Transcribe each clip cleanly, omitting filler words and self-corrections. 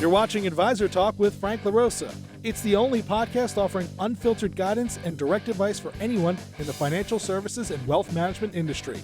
You're watching Advisor Talk with Frank LaRosa. It's the only podcast offering unfiltered guidance and direct advice for anyone in the financial services and wealth management industry.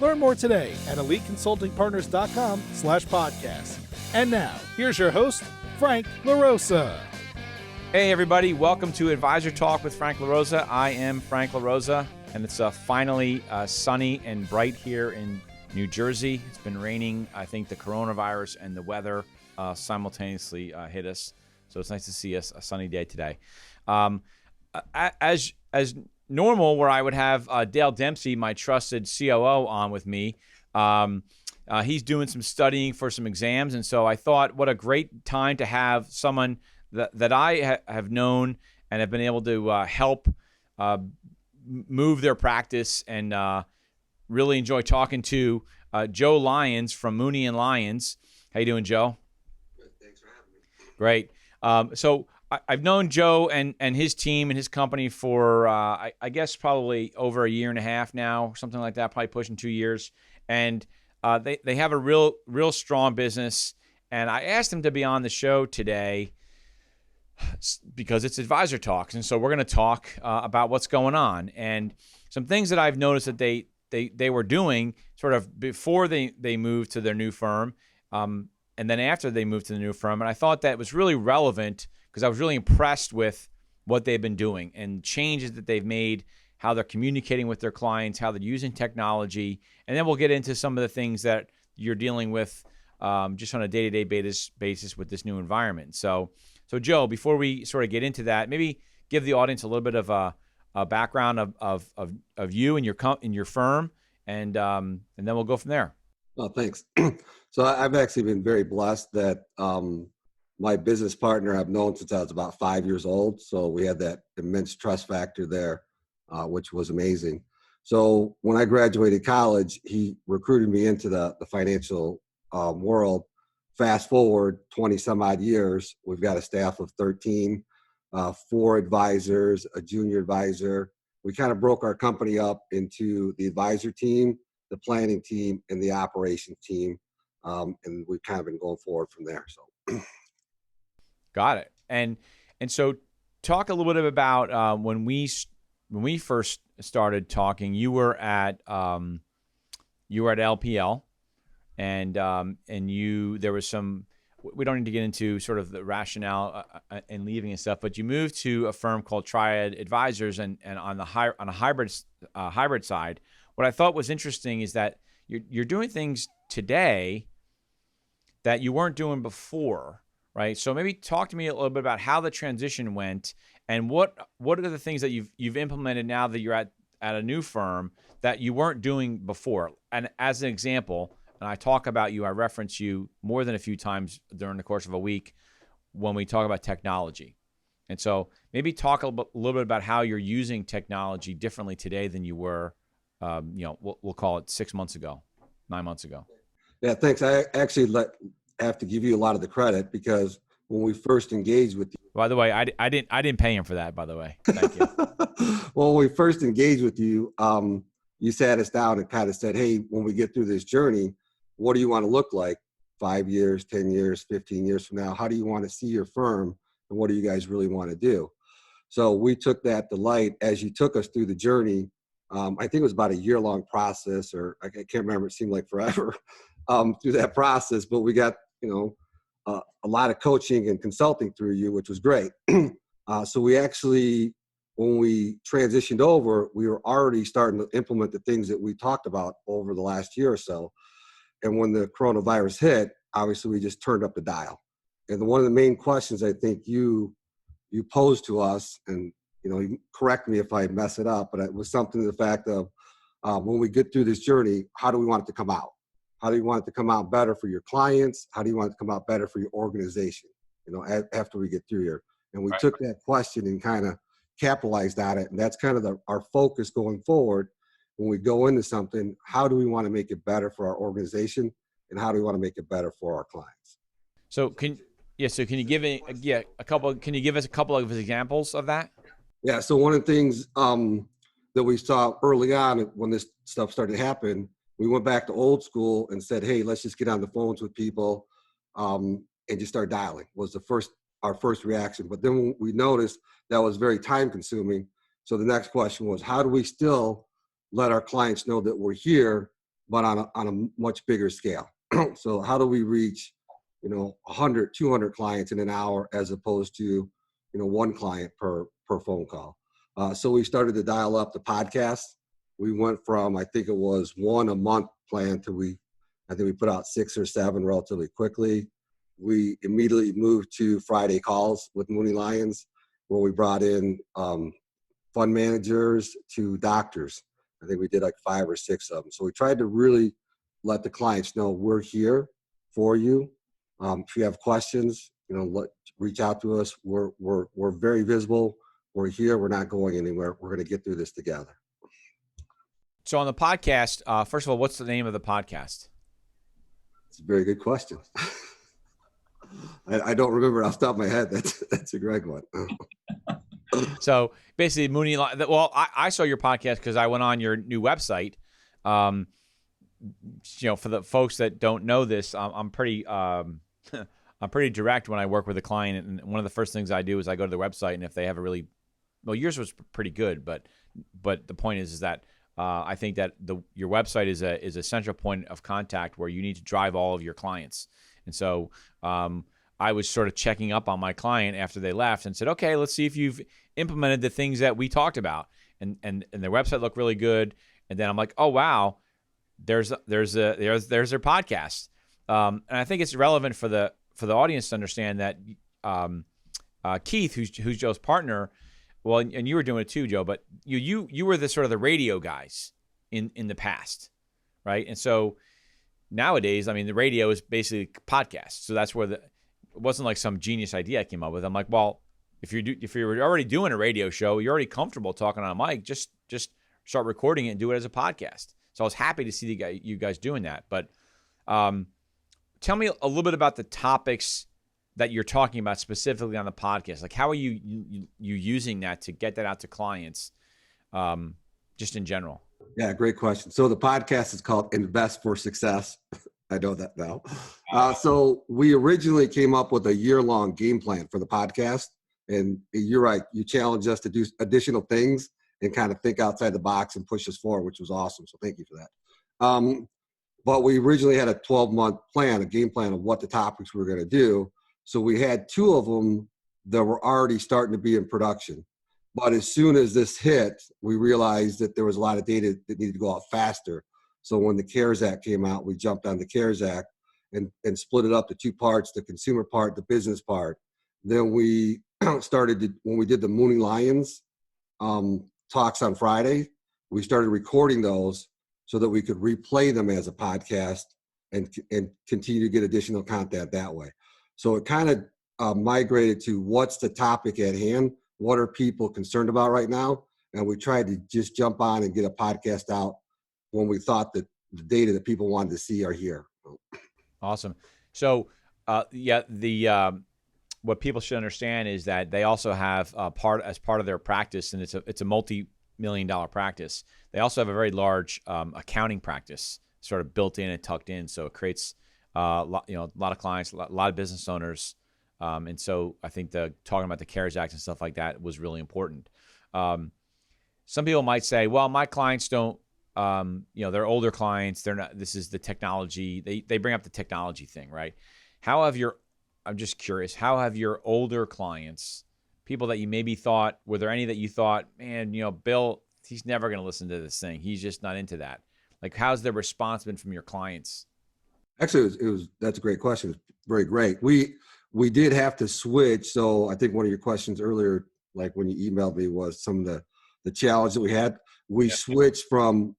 Learn more today at eliteconsultingpartners.com/podcast. And now, here's your host, Frank LaRosa. Hey everybody, welcome to Advisor Talk with Frank LaRosa. I am Frank LaRosa, and it's finally sunny and bright here in New Jersey. It's been raining. I think the coronavirus and the weather simultaneously hit us, so it's nice to see a sunny day today. As normal, where I would have Dale Dempsey, my trusted COO, on with me. He's doing some studying for some exams, and so I thought, what a great time to have someone that I have known and have been able to help move their practice, and really enjoy talking to Joe Lyons from Mooney Lyons. How you doing, Joe? Good. Thanks for having me. Great. So I've known Joe and his team and his company for, I guess, probably over a year and a half now, something like that, probably pushing 2 years. And they have a real strong business. And I asked him to be on the show today because it's Advisor Talks. And so we're going to talk about what's going on. And some things that I've noticed that they were doing sort of before they moved to their new firm, and then after they moved to the new firm. And I thought that was really relevant because I was really impressed with what they've been doing and changes that they've made, how they're communicating with their clients, how they're using technology. And then we'll get into some of the things that you're dealing with just on a day-to-day basis with this new environment. So Joe, before we sort of get into that, maybe give the audience a little bit of a background of you and your firm, and then we'll go from there. Oh, thanks. So I've actually been very blessed that my business partner I've known since I was about 5 years old. So we had that immense trust factor there, which was amazing. So when I graduated college, he recruited me into the financial world. Fast forward 20 some odd years, we've got a staff of 13, 4 advisors, a junior advisor. We kind of broke our company up into the advisor team, the planning team, and the operations team. And we've kind of been going forward from there. So, got it. And so, talk a little bit about when we first started talking. You were at LPL, and there was some. We don't need to get into sort of the rationale and leaving and stuff, but you moved to a firm called Triad Advisors, and on a hybrid side. What I thought was interesting is that you're doing things today that you weren't doing before, right? So maybe talk to me a little bit about how the transition went, and what are the things that you've implemented now that you're at a new firm that you weren't doing before. And as an example, and I talk about you, I reference you more than a few times during the course of a week when we talk about technology. And so maybe talk a little bit about how you're using technology differently today than you were, we'll call it 6 months ago, 9 months ago. yeah, thanks. I actually have to give you a lot of the credit because when we first engaged with you. By the way, I didn't pay him for that, by the way. Thank you. Well, when we first engaged with you, you sat us down and kind of said, hey, when we get through this journey, what do you want to look like 5 years, 10 years, 15 years from now? How do you want to see your firm, and what do you guys really want to do? So we took that delight as you took us through the journey. I think it was about a year-long process, or I can't remember. It seemed like forever through that process, but we got, a lot of coaching and consulting through you, which was great. So we actually, when we transitioned over, we were already starting to implement the things that we talked about over the last year or so. And when the coronavirus hit, obviously we just turned up the dial. And one of the main questions I think you posed to us, and you correct me if I mess it up, but it was something to the fact of when we get through this journey, how do we want it to come out? How do you want it to come out better for your clients? How do you want it to come out better for your organization, after we get through here? And we took that question and kind of capitalized on it. And that's kind of our focus going forward. When we go into something, how do we want to make it better for our organization, and how do we want to make it better for our clients? So can you give a couple? Can you give us a couple of examples of that? Yeah. So one of the things that we saw early on when this stuff started to happen, we went back to old school and said, hey, let's just get on the phones with people and just start dialing was our first reaction. But then we noticed that was very time consuming. So the next question was, how do we still let our clients know that we're here, but on a much bigger scale? So how do we reach, 100, 200 clients in an hour as opposed to, one client per phone call? So we started to dial up the podcast. We went from, I think it was one a month plan to I think we put out 6 or 7 relatively quickly. We immediately moved to Friday calls with Mooney Lyons, where we brought in fund managers to doctors. I think we did like 5 or 6 of them. So we tried to really let the clients know we're here for you. If you have questions, reach out to us. We're very visible. We're here. We're not going anywhere. We're going to get through this together. So on the podcast, first of all, what's the name of the podcast? It's a very good question. I don't remember off the top of my head. That's a great one. So basically, Mooney. Well, I saw your podcast because I went on your new website. For the folks that don't know this, I'm pretty I'm pretty direct when I work with a client, and one of the first things I do is I go to the website, and if they have yours was pretty good, but the point is that I think that your website is a central point of contact where you need to drive all of your clients. And so I was sort of checking up on my client after they left and said, okay, let's see if you've implemented the things that we talked about. And their website looked really good. And then I'm like, oh wow, there's their podcast. And I think it's relevant for the audience to understand that Keith, who's Joe's partner, well, and you were doing it too, Joe, but you were the sort of the radio guys in the past, right? And so nowadays, I mean, the radio is basically podcasts. So that's where it wasn't like some genius idea I came up with. I'm like, well, if you're already doing a radio show, you're already comfortable talking on a mic, just start recording it and do it as a podcast. So I was happy to see you guys doing that. But tell me a little bit about the topics that you're talking about specifically on the podcast. Like, how are you using that to get that out to clients, just in general? Yeah, great question. So the podcast is called Invest for Success. I know that now. So we originally came up with a year-long game plan for the podcast. And you're right. You challenged us to do additional things and kind of think outside the box and push us forward, which was awesome. So thank you for that. But we originally had a 12-month plan, a game plan of what the topics we were going to do. So we had 2 of them that were already starting to be in production. But as soon as this hit, we realized that there was a lot of data that needed to go out faster. So when the CARES Act came out, we jumped on the CARES Act and split it up to 2 parts, the consumer part, the business part. Then we when we did the Mooney Lyons talks on Friday, we started recording those so that we could replay them as a podcast and continue to get additional content that way. So it kind of migrated to what's the topic at hand? What are people concerned about right now? And we tried to just jump on and get a podcast out when we thought that the data that people wanted to see are here. Awesome. So, what people should understand is that they also have as part of their practice, and it's a multi-million-dollar practice. They also have a very large accounting practice, sort of built in and tucked in. So it creates a lot of clients, a lot of business owners. And so I think talking about the CARES Act and stuff like that was really important. Some people might say, well, my clients don't, they're older clients. They're not, this is the technology. They bring up the technology thing, right? I'm just curious, how have your older clients, people that you maybe thought, were there any that you thought, man, Bill, he's never going to listen to this thing. He's just not into that. Like, how's the response been from your clients? Actually, that's a great question. It's very great. We did have to switch. So I think one of your questions earlier, like when you emailed me, was some of the challenge that we had. We switched from,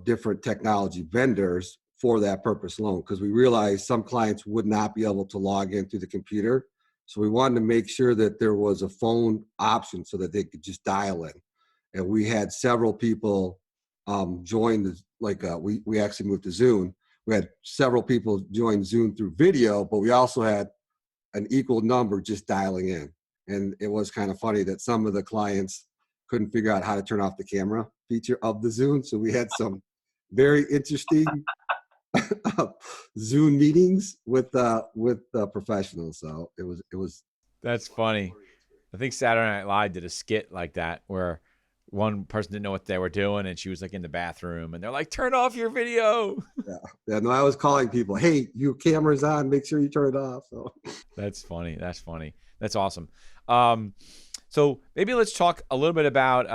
different technology vendors for that purpose alone, because we realized some clients would not be able to log in through the computer. So we wanted to make sure that there was a phone option so that they could just dial in. And we had several people join we actually moved to Zoom. We had several people join Zoom through video, but we also had an equal number just dialing in. And it was kind of funny that some of the clients couldn't figure out how to turn off the camera feature of the Zoom. So we had some very interesting Zoom meetings with professionals. So it was. That's funny. I think Saturday Night Live did a skit like that where one person didn't know what they were doing and she was like in the bathroom and they're like, turn off your video. Yeah. No, I was calling people. Hey, you cameras on. Make sure you turn it off. So That's funny. That's funny. That's awesome. So maybe let's talk a little bit about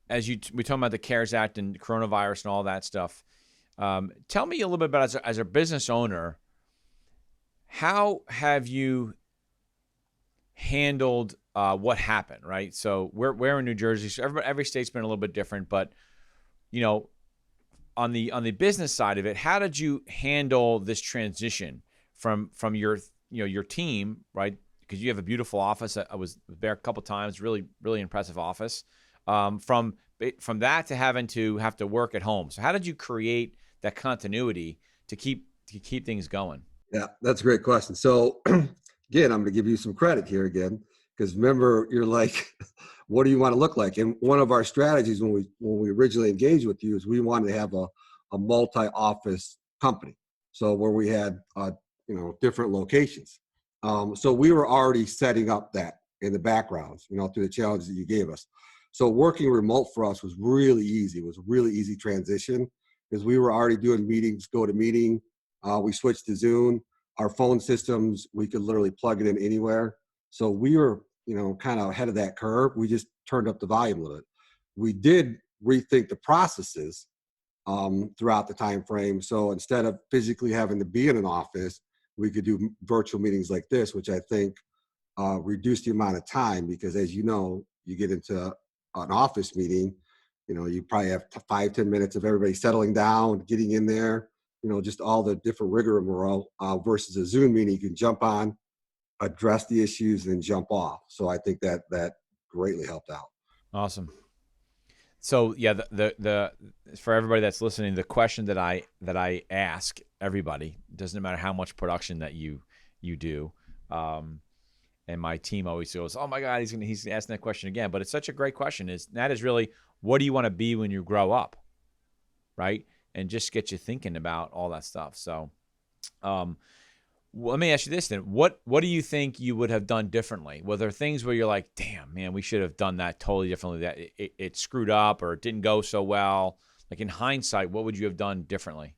we talking about the CARES Act and coronavirus and all that stuff. Tell me a little bit about as a business owner, how have you handled what happened, right? So we're in New Jersey, so every state's been a little bit different, but on the business side of it, how did you handle this transition from your your team, right? Because you have a beautiful office. I was there a couple times, really impressive office. From that to having to have to work at home. So how did you create that continuity to keep things going? yeah, that's a great question. So again, I'm going to give you some credit here again, because remember, you're like, what do you want to look like? And one of our strategies when we originally engaged with you is we wanted to have a multi-office company. So where we had different locations. So we were already setting up that in the background, through the challenges that you gave us. So working remote for us was really easy. It was a really easy transition because we were already doing meetings, go to meeting. We switched to Zoom. Our phone systems, we could literally plug it in anywhere. So we were, kind of ahead of that curve. We just turned up the volume a little bit. We did rethink the processes throughout the time frame. So instead of physically having to be in an office, we could do virtual meetings like this, which I think reduced the amount of time, because as you know, you get into an office meeting, you probably have 5-10 minutes of everybody settling down, getting in there, just all the different rigmarole versus a Zoom meeting. You can jump on, address the issues, and jump off. So I think that greatly helped out. Awesome. So yeah, the for everybody that's listening, the question that I ask everybody, doesn't matter how much production that you do, and my team always goes, "Oh my God, he's asking that question again." But it's such a great question. That is really, what do you want to be when you grow up, right? And just get you thinking about all that stuff. So, let me ask you this then: what do you think you would have done differently? Were there things where you're like, "Damn, man, we should have done that totally differently. That it screwed up or it didn't go so well." Like in hindsight, what would you have done differently?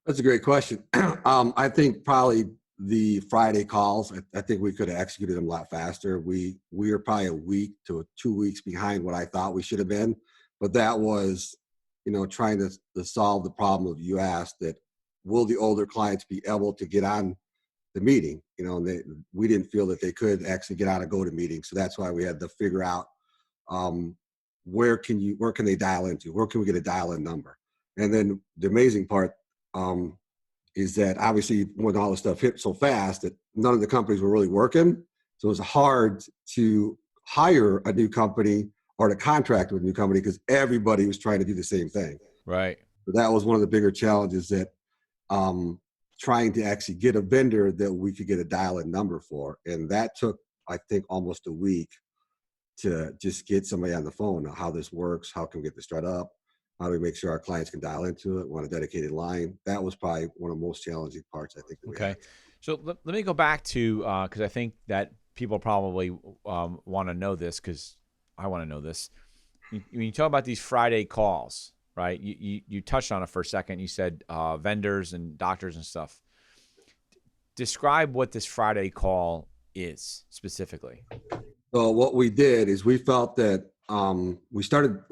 That's a great question. I think probably the Friday calls, I think we could have executed them a lot faster. We were probably a week to 2 weeks behind what I thought we should have been. But that was, trying to solve the problem of, you asked that, will the older clients be able to get on the meeting? And we didn't feel that they could actually get on a go-to-meeting. So that's why we had to figure out where can they dial into? Where can we get a dial-in number? And then the amazing part is that obviously when all this stuff hit so fast that none of the companies were really working. So it was hard to hire a new company or to contract with a new company because everybody was trying to do the same thing. Right. So that was one of the bigger challenges, that trying to actually get a vendor that we could get a dial-in number for. And that took, I think, almost a week to just get somebody on the phone, how this works, how can we get this set up, how do we make sure our clients can dial into it, want a dedicated line. That was probably one of the most challenging parts, I think. Okay. So let me go back to, because I think that people probably want to know this, because I want to know this. When you talk about these Friday calls, right? You touched on it for a second. You said vendors and doctors and stuff. Describe what this Friday call is specifically. So what we did is we felt that we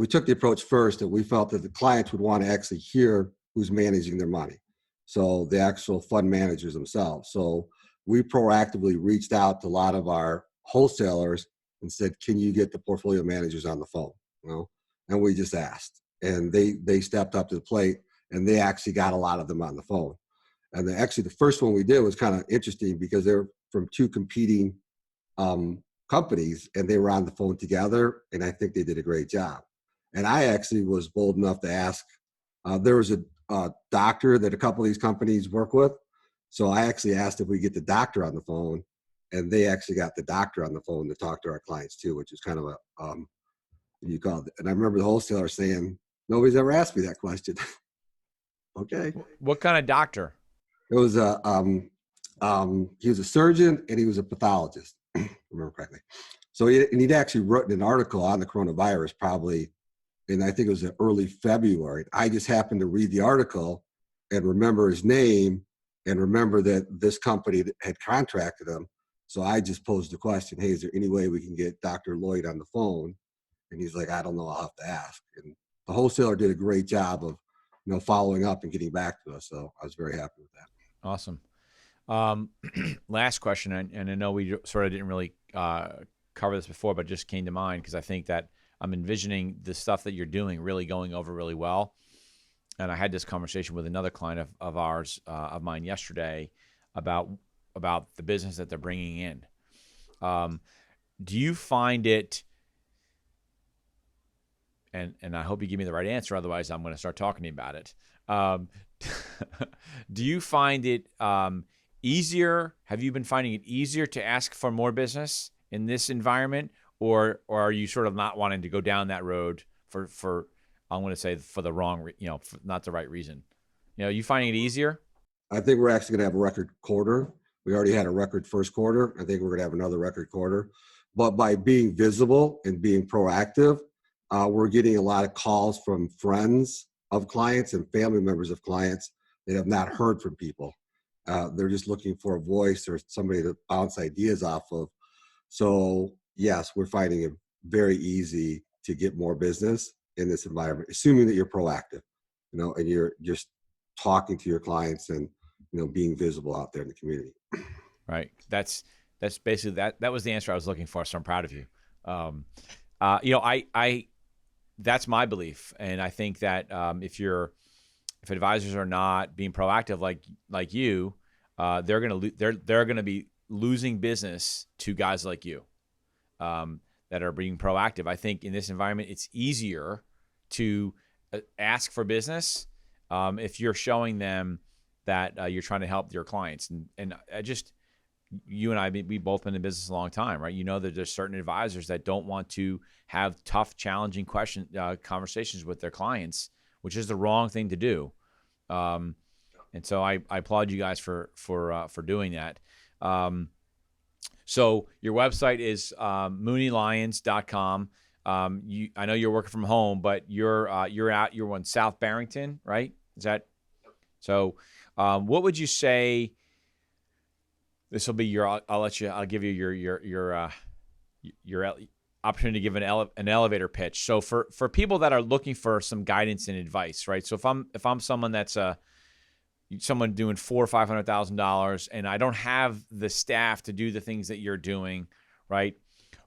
took the approach first that we felt that the clients would want to actually hear who's managing their money. So the actual fund managers themselves. So we proactively reached out to a lot of our wholesalers and said, can you get the portfolio managers on the phone? And we just asked, and they stepped up to the plate, and they actually got a lot of them on the phone. And actually the first one we did was kind of interesting because they're from two competing companies, and they were on the phone together, and I think they did a great job. And I actually was bold enough to ask, there was a doctor that a couple of these companies work with. So I actually asked if we get the doctor on the phone, and they actually got the doctor on the phone to talk to our clients too, which is kind of a, you call it. And I remember the wholesaler saying, nobody's ever asked me that question. Okay. What kind of doctor? It was he was a surgeon and he was a pathologist, if I remember correctly. So he'd actually written an article on the coronavirus probably, and I think it was in early February. I just happened to read the article and remember his name and remember that this company had contracted him. So I just posed the question, hey, is there any way we can get Dr. Lloyd on the phone? And he's like, I don't know, I'll have to ask. And the wholesaler did a great job of, following up and getting back to us. So I was very happy with that. Awesome. Last question, and I know we sort of didn't really cover this before, but it just came to mind because I think that I'm envisioning the stuff that you're doing really going over really well. And I had this conversation with another client of ours, of mine yesterday, about the business that they're bringing in. Do you find it? And I hope you give me the right answer. Otherwise, I'm going to start talking to you about it. Do you find it easier? Have you been finding it easier to ask for more business in this environment, or are you sort of not wanting to go down that road for I'm going to say for the wrong, for not the right reason? You finding it easier? I think we're actually going to have a record quarter. We already had a record first quarter. I think we're going to have another record quarter. But by being visible and being proactive, we're getting a lot of calls from friends of clients and family members of clients that have not heard from people. They're just looking for a voice or somebody to bounce ideas off of. So yes, we're finding it very easy to get more business in this environment, assuming that you're proactive, and you're just talking to your clients and, being visible out there in the community. Right. That's basically that was the answer I was looking for. So I'm proud of you. I that's my belief. And I think that if advisors are not being proactive like you, they're going to be losing business to guys like you that are being proactive. I think in this environment, it's easier to ask for business if you're showing them that you're trying to help your clients. And I just, you and I, we both been in business a long time, right? That there's certain advisors that don't want to have tough, challenging conversations with their clients, which is the wrong thing to do. And so I applaud you guys for doing that. So your website is mooneylyons.com. I know you're working from home, but you're in South Barrington, right? Is that so? What would you say? This will be I'll give you your opportunity to give an elevator pitch. So for people that are looking for some guidance and advice, right? So if I'm someone that's someone doing $400,000 or $500,000 and I don't have the staff to do the things that you're doing, right?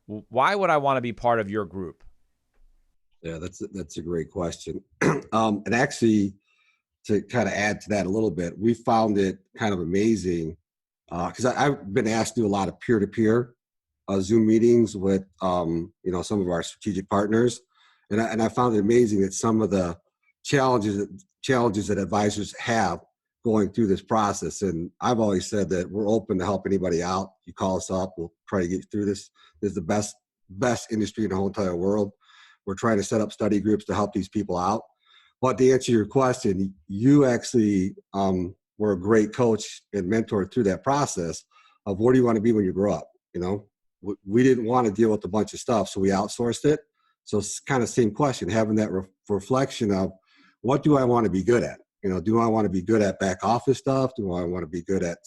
Why would I want to be part of your group? Yeah, that's a great question. And actually, to kind of add to that a little bit, we found it kind of amazing because I've been asked to do a lot of peer-to-peer Zoom meetings with some of our strategic partners, and I found it amazing that some of the challenges that advisors have going through this process. And I've always said that we're open to help anybody out. You call us up, we'll try to get through this. This is the best industry in the whole entire world. We're trying to set up study groups to help these people out. But to answer your question, you actually were a great coach and mentor through that process of what do you want to be when you grow up? We didn't want to deal with a bunch of stuff, so we outsourced it. So it's kind of same question, having that reflection of what do I want to be good at? Do I want to be good at back office stuff? Do I want to be good at,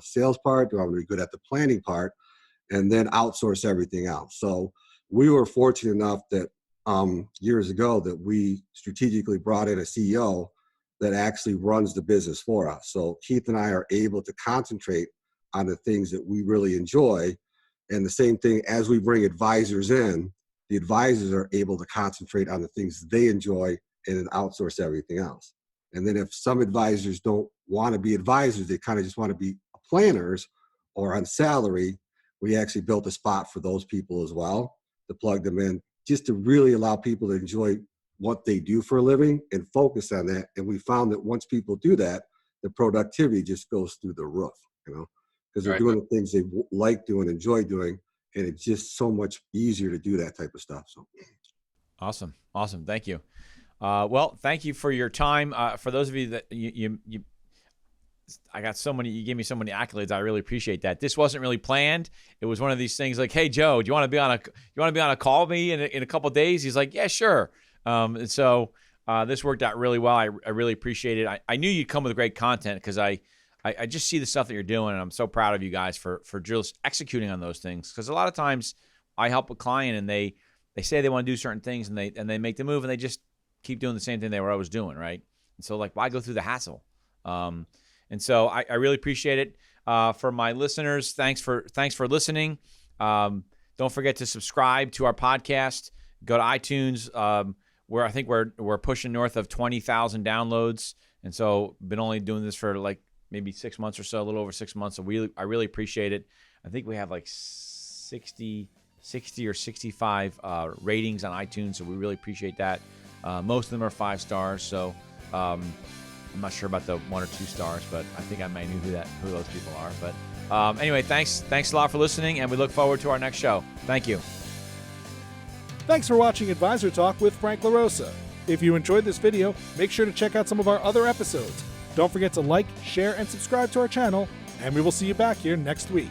sales part? Do I want to be good at the planning part? And then outsource everything else. So we were fortunate enough that years ago that we strategically brought in a CEO that actually runs the business for us. So Keith and I are able to concentrate on the things that we really enjoy. And the same thing as we bring advisors in, the advisors are able to concentrate on the things they enjoy and then outsource everything else. And then if some advisors don't want to be advisors, they kind of just want to be planners or on salary, we actually built a spot for those people as well to plug them in, just to really allow people to enjoy what they do for a living and focus on that. And we found that once people do that, the productivity just goes through the roof, because they're doing the things they like doing, enjoy doing, and it's just so much easier to do that type of stuff. So Awesome. Thank you. Well, thank you for your time. For those of you that you gave me so many accolades. I really appreciate that. This wasn't really planned. It was one of these things like, hey, Joe, do you want to be on a call with me in a couple of days? He's like, yeah, sure. And so this worked out really well. I really appreciate it. I knew you'd come with great content because I just see the stuff that you're doing, and I'm so proud of you guys for just executing on those things. Because a lot of times I help a client and they say they want to do certain things and they make the move and they just keep doing the same thing they were always doing, right? And so like, why go through the hassle? And so I really appreciate it. For my listeners, thanks for listening. Don't forget to subscribe to our podcast. Go to iTunes, where I think we're pushing north of 20,000 downloads. And so been only doing this for like maybe 6 months or so, a little over 6 months. So I really appreciate it. I think we have like 60 or 65 ratings on iTunes. So we really appreciate that. Most of them are 5 stars. So I'm not sure about the 1 or 2 stars, but I think I may know who those people are. But anyway, thanks a lot for listening, and we look forward to our next show. Thank you. Thanks for watching Advisor Talk with Frank LaRosa. If you enjoyed this video, make sure to check out some of our other episodes. Don't forget to like, share, and subscribe to our channel, and we will see you back here next week.